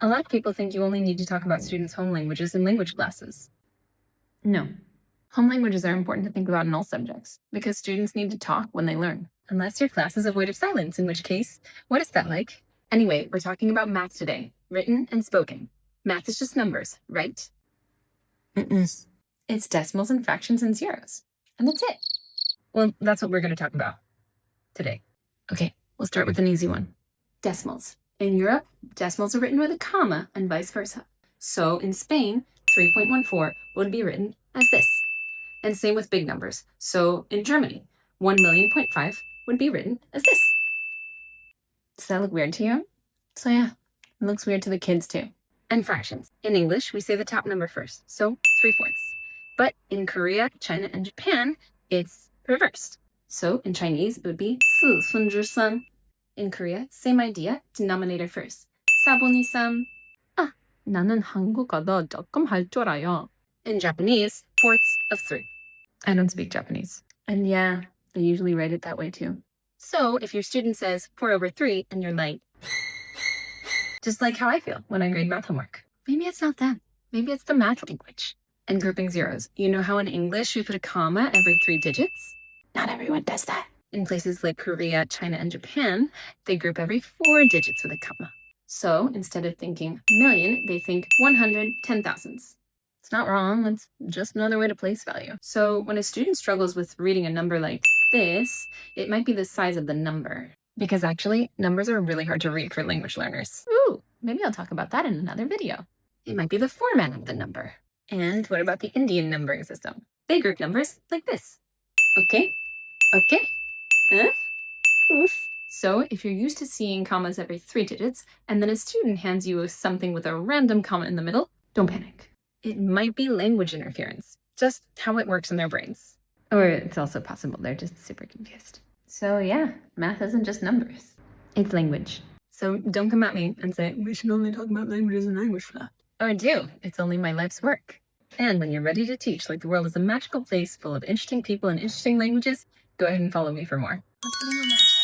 A lot of people think you only need to talk about students' home languages in language classes. No. Home languages are important to think about in all subjects, because students need to talk when they learn. Unless your class is a void of silence, in which case, what is that like? Anyway, we're talking about math today, written and spoken. Math is just numbers, right? It's decimals and fractions and zeros. And that's it. Well, that's what we're going to talk about today. Okay, we'll start with an easy one. Decimals. In Europe, decimals are written with a comma and vice versa. So in Spain, 3.14 would be written as this. And same with big numbers. So in Germany, 1,000,000.5 would be written as this. Does that look weird to you? So yeah, it looks weird to the kids too. And fractions. In English, we say the top number first, so 3/4. But in Korea, China, and Japan, it's reversed. So in Chinese, it would be 4分之3. In Korea, same idea, denominator first. 4분의3. 아, 나는 한국어도 조금 할 줄 알아요. In Japanese, 4ths of 3. I don't speak Japanese. And yeah, they usually write it that way too. So if your student says 4/3 and you're like, just like how I feel when I grade math homework. Maybe it's not them. Maybe it's the math language. And grouping zeros. You know how in English we put a comma every 3 digits? Not everyone does that. In places like Korea, China, and Japan, they group every 4 digits with a comma. So instead of thinking million, they think 110,000. It's not wrong, it's just another way to place value. So when a student struggles with reading a number like this, it might be the size of the number. Because actually, numbers are really hard to read for language learners. Ooh, maybe I'll talk about that in another video. It might be the format of the number. And what about the Indian numbering system? They group numbers like this. Okay? Okay? Oof. So if you're used to seeing commas every 3 digits, and then a student hands you something with a random comma in the middle, don't panic. It might be language interference, just how it works in their brains. Or it's also possible they're just super confused. So yeah, math isn't just numbers. It's language. So don't come at me and say, we should only talk about languages in English class. Or do. It's only my life's work. And when you're ready to teach like the world is a magical place full of interesting people and interesting languages, go ahead and follow me for more. What's getting on that?